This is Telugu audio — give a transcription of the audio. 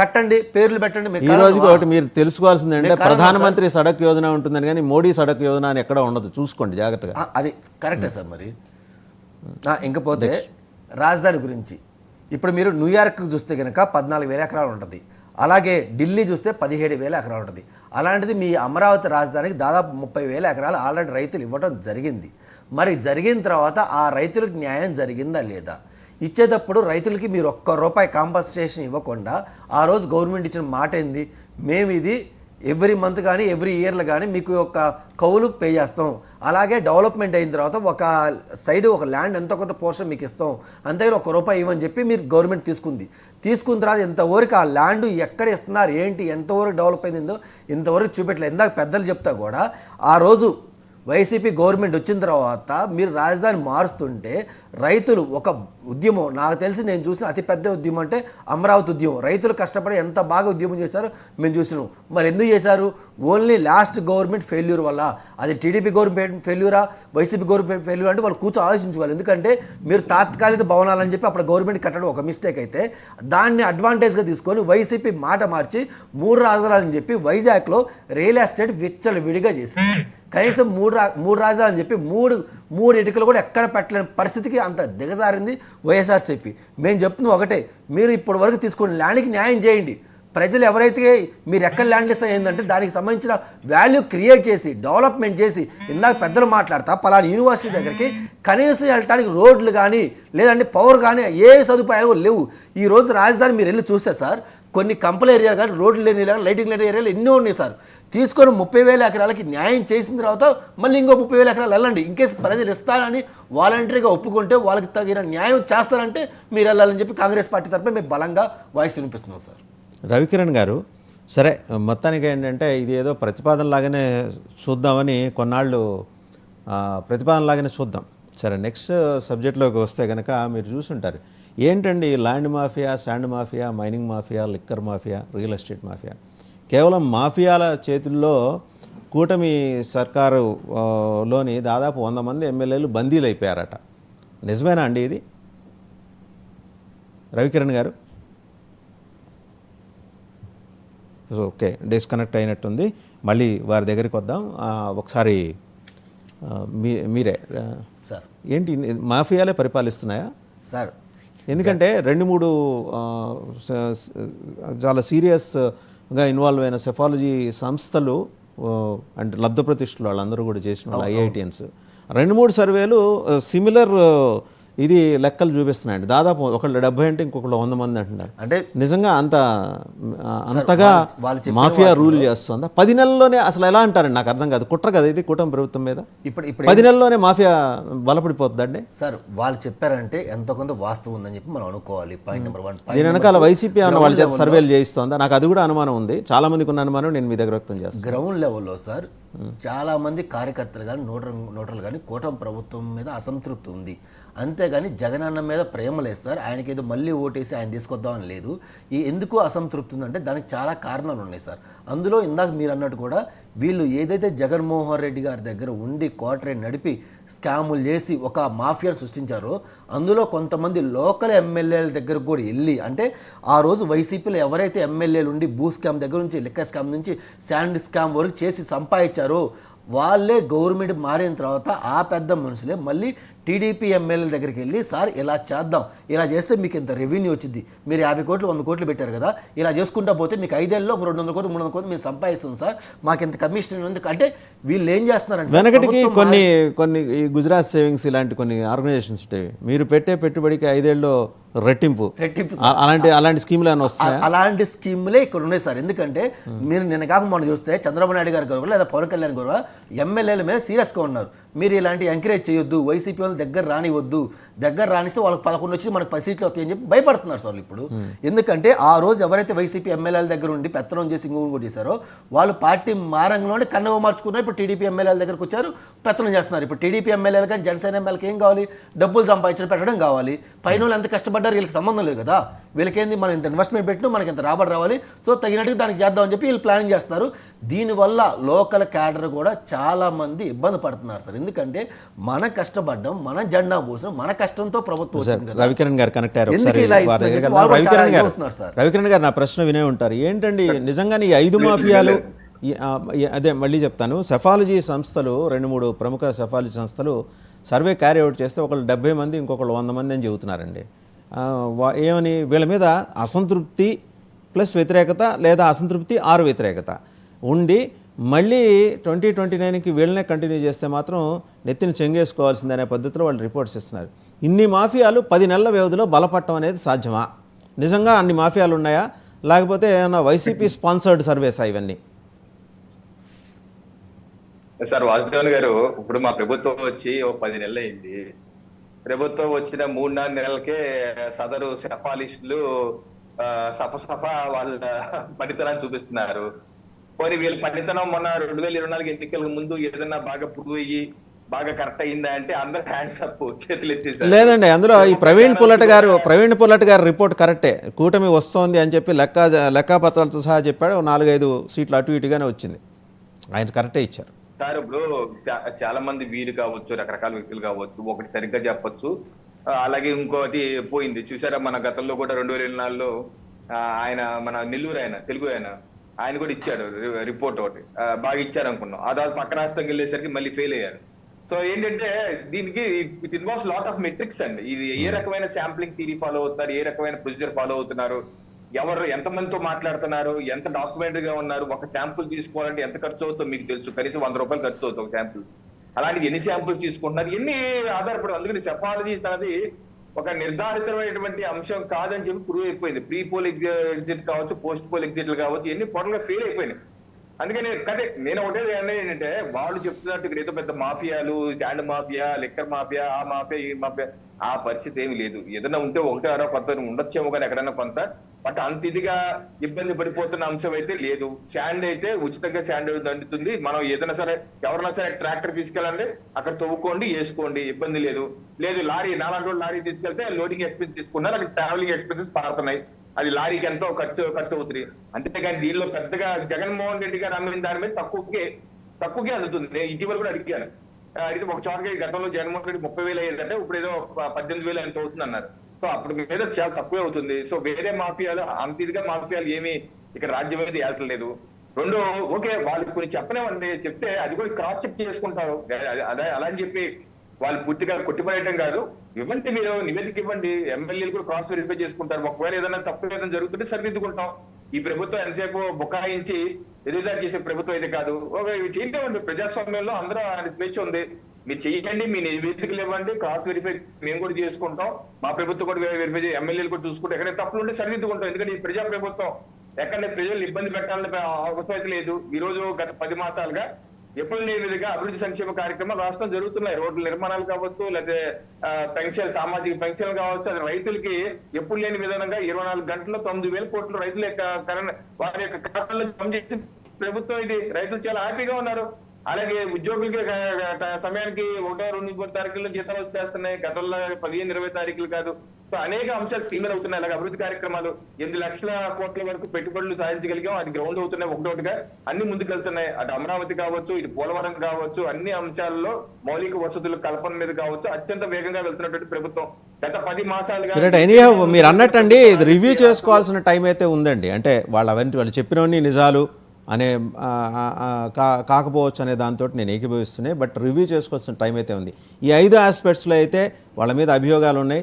కట్టండి, పేర్లు పెట్టండి. ఈ రోజుకి ఒకటి మీరు తెలుసుకోవాల్సింది అంటే ప్రధానమంత్రి సడక్ యోజన ఉంటుందని కానీ మోడీ సడక్ యోజన అని ఎక్కడ ఉండదు, చూసుకోండి జాగ్రత్తగా. అది కరెక్టే సార్. మరి ఇంకపోతే రాజధాని గురించి ఇప్పుడు మీరు న్యూయార్క్ చూస్తే కనుక 14,000 ఎకరాలు ఉంటుంది, అలాగే ఢిల్లీ చూస్తే 17,000 ఎకరాలు ఉంటుంది. అలాంటిది మీ అమరావతి రాజధానికి దాదాపు 30,000 ఎకరాలు ఆల్రెడీ రైతులు ఇవ్వడం జరిగింది. మరి జరిగిన తర్వాత ఆ రైతులకు న్యాయం జరిగిందా లేదా? ఇచ్చేటప్పుడు రైతులకి మీరు ₹1 కాంపన్సేషన్ ఇవ్వకుండా ఆ రోజు గవర్నమెంట్ ఇచ్చిన మాట ఏంది, మేము ఇది ఎవ్రీ మంత్ కానీ ఎవ్రీ ఇయర్లో కానీ మీకు ఒక కౌలు పే చేస్తాం, అలాగే డెవలప్మెంట్ అయిన తర్వాత ఒక సైడ్ ఒక ల్యాండ్ ఎంతో కొంత పోర్షన్ మీకు ఇస్తాం, అంతేగాని ₹1 ఇవ్వని చెప్పి మీరు గవర్నమెంట్ తీసుకున్న తర్వాత ఇంతవరకు ఆ ల్యాండ్ ఎక్కడ ఇస్తున్నారు ఏంటి ఎంతవరకు డెవలప్ అయిందో ఇంతవరకు చూపెట్టలేదు. ఇందాక పెద్దలు చెప్తా కూడా ఆ రోజు వైసీపీ గవర్నమెంట్ వచ్చిన తర్వాత మీరు రాజధాని మారుస్తుంటే రైతులు ఒక ఉద్యమం, నాకు తెలిసి నేను చూసిన అతిపెద్ద ఉద్యమం అంటే అమరావతి ఉద్యమం. రైతులు కష్టపడి ఎంత బాగా ఉద్యమం చేశారో మేము చూసినాం. మరి ఎందుకు చేశారు? ఓన్లీ లాస్ట్ గవర్నమెంట్ ఫెయిల్యూర్ వల్ల. అది టీడీపీ గవర్నమెంట్ ఫెయిల్యూరా, వైసీపీ గవర్నమెంట్ ఫెయిల్యూర్ అంటే వాళ్ళు కూర్చొని ఆలోచించుకోవాలి. ఎందుకంటే మీరు తాత్కాలిక భవనాలని చెప్పి అప్పుడు గవర్నమెంట్ కట్టడం ఒక మిస్టేక్ అయితే దాన్ని అడ్వాంటేజ్గా తీసుకొని వైసీపీ మాట మార్చి 3 రాజధానులని చెప్పి వైజాగ్లో రియల్ ఎస్టేట్ విచ్చలవిడిగా చేసింది. కనీసం మూడు రాజధానులు అని చెప్పి మూడు ఇటుకలు కూడా ఎక్కడ పెట్టలేని పరిస్థితికి అంత దిగజారింది వైఎస్ఆర్సీపీ. మేము చెప్తున్నాం ఒకటే, మీరు ఇప్పటి వరకు తీసుకున్న ల్యాండ్కి న్యాయం చేయండి. ప్రజలు ఎవరైతే మీరు ఎక్కడ ల్యాండ్ ఇస్తా ఏంటంటే దానికి సంబంధించిన వాల్యూ క్రియేట్ చేసి డెవలప్మెంట్ చేసి, ఇందాక పెద్దలు మాట్లాడతా పలానా యూనివర్సిటీ దగ్గరికి కనీసం వెళ్ళటానికి రోడ్లు కానీ లేదంటే పవర్ కానీ ఏ సదుపాయాలు లేవు. ఈరోజు రాజధాని మీరు వెళ్ళి చూస్తే సార్ కొన్ని కంపల ఏరియా కానీ రోడ్లు లేని లైటింగ్ లేని ఏరియాలు ఎన్నో ఉన్నాయి సార్. తీసుకొని 30,000 ఎకరాలకి న్యాయం చేసిన తర్వాత మళ్ళీ ఇంకో 30,000 ఎకరాలు వెళ్ళండి. ఇన్కేస్ ప్రజలు ఇస్తారని వాలంటరీగా ఒప్పుకుంటే వాళ్ళకి తగిన న్యాయం చేస్తారంటే మీరు వెళ్ళాలని చెప్పి కాంగ్రెస్ పార్టీ తరఫున మేము బలంగా వాయిస్ వినిపిస్తున్నాం సార్. రవికిరణ్ గారు, సరే మొత్తానికి ఏంటంటే ఇది ఏదో ప్రతిపాదనలాగానే చూద్దామని కొన్నాళ్ళు ప్రతిపాదనలాగానే చూద్దాం. సరే నెక్స్ట్ సబ్జెక్ట్లోకి వస్తే కనుక మీరు చూసుంటారు ఏంటండి land mafia, sand mafia, mining mafia, liquor mafia, real estate mafia. కేవలం మాఫియాల చేతుల్లో కూటమి సర్కారులోని దాదాపు 100 మంది ఎమ్మెల్యేలు బందీలు అయిపోయారట. నిజమేనా అండి ఇది? రవికిరణ్ గారు ఓకే, డిస్కనెక్ట్ అయినట్టుంది. మళ్ళీ వారి దగ్గరికి వద్దాం. ఒకసారి మీరే సార్, ఏంటి మాఫియాలే పరిపాలిస్తున్నాయా సార్? ఎందుకంటే 2-3 చాలా సీరియస్గా ఇన్వాల్వ్ అయిన సెఫాలజీ సంస్థలు అంటే లబ్ధప్రతిష్ఠులు వాళ్ళందరూ కూడా చేసిన వాళ్ళు ఐఐటియన్స్ 2-3 సర్వేలు సిమిలర్ ఇది లెక్కలు చూపిస్తున్నాయండి. దాదాపు ఒకళ్ళు 70 అంటే ఇంకొకళ్ళు 100 మంది అంటున్నారు. అంటే నిజంగా అంతగా మాఫియా రూల్ చేస్తుందా? 10 నెలల్లోనే అసలు ఎలా అంటారండి? నాకు అర్థం కాదు. కుట్ర కదా ఇది కూటమి ప్రభుత్వం మీద. ఇప్పుడు 10 నెలల్లోనే మాఫియా బలపడిపోతుందండి సార్. వాళ్ళు చెప్పారంటే ఎంతో కొంత వాస్తవం ఉందని చెప్పి మనం అనుకోవాలి. Point number 1. దీని వెనకాల వైసీపీ అన్న వాళ్ళ చేత సర్వేలు చేయిస్తుందా? నాకు అది కూడా అనుమానం ఉంది. చాలా మందికి ఉన్న అనుమానం నేను మీ దగ్గర వ్యక్తం చేస్తాను. గ్రౌండ్ లెవెల్లో సార్ చాలా మంది కార్యకర్తలు కానీ నోటర్లు కానీ కూటమి ప్రభుత్వం మీద అసంతృప్తి ఉంది. అంతేగాని జగనన్న మీద ప్రేమ లేదు సార్. ఆయనకి ఏదో మళ్ళీ ఓటేసి ఆయన తీసుకొద్దామని లేదు. ఎందుకు అసంతృప్తి ఉందంటే దానికి చాలా కారణాలు ఉన్నాయి సార్. అందులో ఇందాక మీరు అన్నట్టు కూడా వీళ్ళు ఏదైతే జగన్మోహన్ రెడ్డి గారి దగ్గర ఉండి క్వార్టరీ నడిపి స్కాములు చేసి ఒక మాఫియాను సృష్టించారో అందులో కొంతమంది లోకల్ ఎమ్మెల్యేల దగ్గర కూడా వెళ్ళి, అంటే ఆ రోజు వైసీపీలో ఎవరైతే ఎమ్మెల్యేలు ఉండి భూ స్కామ్ దగ్గర నుంచి లిక్కర్ స్కామ్ నుంచి శాండ్ స్కామ్ వరకు చేసి సంపాదించారో వాళ్ళే గవర్నమెంట్ మారిన తర్వాత ఆ పెద్ద మనుషులే మళ్ళీ టీడీపీ ఎమ్మెల్యేల దగ్గరికి వెళ్ళి సార్ ఇలా చేద్దాం, ఇలా చేస్తే మీకు ఇంత రెవెన్యూ వచ్చింది, మీరు 50 కోట్లు 100 కోట్లు పెట్టారు కదా, ఇలా చేసుకుంటా పోతే మీకు 5 ఏళ్ళలో 200 కోట్లు 300 కోట్లు మీరు సంపాదిస్తుంది సార్, మాకు ఇంత కమిషన్ ఉంది. అంటే వీళ్ళు ఏం చేస్తున్నారంటే వెనకటికి కొన్ని గుజరాత్ సేవింగ్స్ ఇలాంటి కొన్ని ఆర్గనైజేషన్స్ ఉంటాయి. మీరు పెట్టే పెట్టుబడికి 5 ఏళ్ళలో రెట్టింపు అలాంటి స్కీములు ఏమైనా వస్తాయి? అలాంటి స్కీములే ఇక్కడ ఉన్నాయి సార్. ఎందుకంటే మీరు నిన్న కాక మనం చూస్తే చంద్రబాబు నాయుడు గారి గౌరవ లేదా పవన్ కళ్యాణ్ గౌరవ ఎమ్మెల్యేల మీద సీరియస్గా ఉన్నారు. మీరు ఇలాంటి ఎంకరేజ్ చేయొద్దు, వైసీపీ వాళ్ళు దగ్గర రానివద్దు, దగ్గర రానిస్తే వాళ్ళకి 11 వచ్చి మనకు 10 సీట్లు వస్తాయని చెప్పి భయపడుతున్నారు సార్ ఇప్పుడు. ఎందుకంటే ఆ రోజు ఎవరైతే వైసీపీ ఎమ్మెల్యేల దగ్గర ఉండి పెత్తనం చేసి ఇంకొకటి చేశారో వాళ్ళు పార్టీ మారంలోనే కన్నవ మార్చుకున్నారు. ఇప్పుడు టీడీపీ ఎమ్మెల్యేల దగ్గరకు వచ్చారు, పెత్తనం చేస్తున్నారు. ఇప్పుడు టీడీపీ ఎమ్మెల్యేలు కానీ జనసేన ఎమ్మెల్యేలకు ఏం కావాలి? డబ్బులు సంపాదించడం పెట్టడం కావాలి. పైన వాళ్ళు ఎంత కష్టపడి కష్టపడ్డారు, వీళ్ళకి సంబంధం లేదు కదా. వీళ్ళకేంది, మనం ఇంత ఇన్వెస్ట్మెంట్ పెట్టినా మనకి ఇంత రాబడి రావాలి, సో తగినట్టుగా దానికి చేద్దామని చెప్పి వీళ్ళు ప్లానింగ్ చేస్తున్నారు. దీనివల్ల లోకల్ క్యాడర్ కూడా చాలామంది ఇబ్బంది పడుతున్నారు సార్. ఎందుకంటే మన కష్టపడ్డం, మన జెండా పోసిన మన కష్టంతో ప్రభుత్వం వచ్చింది కదా. రవికిరణ్ గారు కనెక్ట్ అయ్యారు ఎందుకు ఒకసారి ఇలా వారి అవుతుందంటే దగ్గరికి వాళ్ళు వెళ్దాం. చాలా రవికిరణ్ గారు, అవుతున్నారు సార్. రవికిరణ్ గారు నా ప్రశ్న వినే ఉంటారు. ఏంటండి నిజంగానే ఈ 5 మాఫియాలు, అదే మళ్ళీ చెప్తాను, సెఫాలజీ సంస్థలు 2-3 ప్రముఖ సెఫాలజీ సంస్థలు సర్వే క్యారీ అవుట్ చేస్తే ఒకళ్ళు 70 మంది, ఇంకొకళ్ళు 100 మంది అని చెబుతున్నారండి. ఏమని, వీళ్ళ మీద అసంతృప్తి ప్లస్ వ్యతిరేకత లేదా అసంతృప్తి ఆరు వ్యతిరేకత ఉండి మళ్ళీ 2029కి వీళ్ళనే కంటిన్యూ చేస్తే మాత్రం నెత్తిని చెంగేసుకోవాల్సిందనే పద్ధతిలో వాళ్ళు రిపోర్ట్స్ ఇస్తున్నారు. ఇన్ని మాఫియాలు 10 నెలల వ్యవధిలో బలపడటం అనేది సాధ్యమా? నిజంగా అన్ని మాఫియాలు ఉన్నాయా, లేకపోతే ఏమన్నా వైసీపీ స్పాన్సర్డ్ సర్వేసా ఇవన్నీ? సార్ వాసుదేవన్ గారు, ఇప్పుడు మా ప్రభుత్వం వచ్చి 10 నెలలు అయింది. ప్రభుత్వం వచ్చిన 3-4 నెలలకే సదరు సెఫాలిస్టులు సఫ వాళ్ళ పనితనాన్ని చూపిస్తున్నారు. పోనీ వీళ్ళ పనితనం మొన్న 2024 ఎన్నికలకు ముందు ఏదన్నా బాగా ప్రూవ్ అయ్యి బాగా కరెక్ట్ అయిందా అంటే అందరు హ్యాండ్స్ అప్, చేతులు ఎత్తేసారు. లేదండి, అందులో ఈ ప్రవీణ్ పుల్లట్ గారు రిపోర్ట్ కరెక్టే. కూటమి వస్తోంది అని చెప్పి లెక్కాపత్రాలతో సహా చెప్పాడు. 4-5 సీట్లు అటు ఇటుగానే వచ్చింది. ఆయన కరెక్టే ఇచ్చారు సార్. ఇప్పుడు చాలా మంది వీరు కావచ్చు, రకరకాల వ్యక్తులు కావచ్చు, ఒకటి సరిగ్గా చెప్పొచ్చు, అలాగే ఇంకోటి పోయింది. చూసారా, మన గతంలో కూడా 2024లో ఆయన మన నెల్లూరు తెలుగు ఆయన కూడా ఇచ్చాడు రిపోర్ట్ ఒకటి, బాగా ఇచ్చారు అనుకున్నాం. ఆ పక్క రాష్ట్రంకి వెళ్ళేసరికి మళ్ళీ ఫెయిల్ అయ్యారు. సో ఏంటంటే దీనికి it involves lot of metrics అండి. ఇది ఏ రకమైన శాంప్లింగ్ థియరీ ఫాలో అవుతున్నారు, ఏ రకమైన ప్రొసీజర్ ఫాలో అవుతున్నారు, ఎవరు ఎంతమందితో మాట్లాడుతున్నారు, ఎంత డాక్యుమెంటరీ గా ఉన్నారు. ఒక శాంపుల్ తీసుకోవాలంటే ఎంత ఖర్చు అవుతుందో మీకు తెలుసు. కనీసం 100 రూపాయలు ఖర్చు అవుతుంది ఒక శాంపుల్. అలాంటి ఎన్ని శాంపుల్స్ తీసుకుంటున్నారు, ఎన్ని ఆధారపడి. అందుకని సెఫాలజీ అనేది ఒక నిర్ధారితమైనటువంటి అంశం కాదని చెప్పి ప్రూవ్ అయిపోయింది. ప్రీ పోల్ ఎగ్జిట్ కావచ్చు, పోస్ట్ పోల్ ఎగ్జిట్లు కావచ్చు, ఎన్ని పొరలుగా ఫెయిల్ అయిపోయినాయి. అందుకని నేను ఒకటే ఏంటంటే, వాళ్ళు చెప్తున్నట్టు ఇక్కడ ఏదో పెద్ద మాఫియాలు, స్టాండ్ మాఫియా, లిక్కర్ మాఫియా, ఆ మాఫియా, ఈ మాఫియా, ఆ పరిస్థితి ఏమి లేదు. ఏదైనా ఉంటే 1-6 కొంత ఉండొచ్చేమో కానీ ఎక్కడైనా కొంత, బట్ అంత ఇదిగా ఇబ్బంది పడిపోతున్న అంశం అయితే లేదు. శాండ్ అయితే ఉచితంగా శాండ్ అందుతుంది. మనం ఏదైనా సరే, ఎవరైనా సరే ట్రాక్టర్ తీసుకెళ్ళండి, అక్కడ తవ్వుకోండి, వేసుకోండి, ఇబ్బంది లేదు. లారీ 4 రోజులు లారీ తీసుకెళ్తే లోడింగ్ ఎక్స్పెన్స్ తీసుకున్నారు, అక్కడ ట్రావెలింగ్ ఎక్స్పెన్సెస్ పారుతున్నాయి. అది లారీకి ఎంతో ఖర్చు అవుతుంది. అంతేగాని దీనిలో పెద్దగా జగన్మోహన్ రెడ్డి గారు అమ్మిన దాని మీద తక్కువకే అందుతుంది. నేను ఇటీవల కూడా అడిగాను. అయితే ఒక చోటకి గతంలో జగన్మోహన్ రెడ్డి 30,000 అయ్యేదంటే ఇప్పుడు ఏదో 18,000 ఎంత అవుతుంది అన్నారు. సో అప్పుడు మీద చాలా తక్కువే అవుతుంది. సో వేరే మాఫియాలు అంత ఇదిగా మాఫియాలు ఏమి ఇక్కడ రాజ్యం మీద ఏల్చలేదు. రెండో, ఓకే వాళ్ళు కొన్ని చెప్పనివ్వండి, చెప్తే అది కూడా క్రాస్ చెక్ చేసుకుంటారు. అదే అలా అని చెప్పి వాళ్ళు పూర్తిగా కొట్టిపడేయటం కాదు. ఇవ్వండి, మీరు నివేదిక ఇవ్వండి, ఎమ్మెల్యేలు కూడా క్రాస్ వెరిఫై చేసుకుంటారు. ఒకవేళ ఏదైనా తప్పు ఏదైనా జరుగుతుంటే సరిదిద్దుకుంటాం. ఈ ప్రభుత్వం ఎంతసేపు బుకాయించి ఎదురుదారి చేసే ప్రభుత్వం ఇది కాదు. చేయటం ప్రజాస్వామ్యంలో అందరూ ఆయన స్వేచ్ఛ ఉంది. మీరు చెయ్యండి, మీ నివేదికలు ఇవ్వండి, క్రాస్ వెరిఫై మేము కూడా చేసుకుంటాం. మా ప్రభుత్వం కూడా వెరిఫై ఎమ్మెల్యేలు కూడా చూసుకుంటాం. ఎక్కడైనా తప్పులు ఉంటే సరిదిద్దుకుంటాం. ఎందుకంటే ఈ ప్రజా ప్రభుత్వం ఎక్కడ ప్రజలు ఇబ్బంది పెట్టాలని అవసరం అయితే లేదు. ఈ రోజు గత 10 మాసాలుగా ఎప్పుడు లేని విధంగా అభివృద్ధి సంక్షేమ కార్యక్రమాలు రాష్ట్రం జరుగుతున్నాయి. రోడ్ల నిర్మాణాలు కావచ్చు, లేకపోతే పెన్షన్, సామాజిక పెన్షన్లు కావచ్చు. అది రైతులకి ఎప్పుడు లేని విధంగా 24 గంటల్లో 9,000 కోట్లు రైతుల యొక్క వారి యొక్క ఖాతాల్లో జమ చేసి ప్రభుత్వం ఇది. రైతులు చాలా హ్యాపీగా ఉన్నారు. అలాగే ఉద్యోగులకి సమయానికి 1-2 తారీఖుల్లో జీతాలు వచ్చేస్తున్నాయి. గతంలో 15-20 తారీఖులు కాదు. సో అనేక అంశాలు స్కీమర్ అవుతున్నాయి. అలాగే అభివృద్ధి కార్యక్రమాలు 8 లక్షల కోట్ల వరకు పెట్టుబడులు సాధించగలిగాం. అది గ్రౌండ్ అవుతున్నాయి, ఒకటోటిగా అన్ని ముందుకెళ్తున్నాయి. అటు అమరావతి కావచ్చు, ఇటు పోలవరం కావచ్చు, అన్ని అంశాల్లో మౌలిక వసతుల కల్పన మీద కావచ్చు అత్యంత వేగంగా వెళ్తున్నటువంటి ప్రభుత్వం గత 10 మాసాలుగా. మీరు అన్నట్టండి, ఇది రివ్యూ చేసుకోవాల్సిన టైం అయితే ఉందండి. అంటే వాళ్ళు చెప్పినవన్నీ నిజాలు అనే కాకపోవచ్చు అనే దాంతో నేను ఏకీభవిస్తున్నాయి. బట్ రివ్యూ చేసుకోవాల్సిన టైం అయితే ఉంది. ఈ 5 ఆస్పెక్ట్స్లో అయితే వాళ్ళ మీద అభియోగాలు ఉన్నాయి.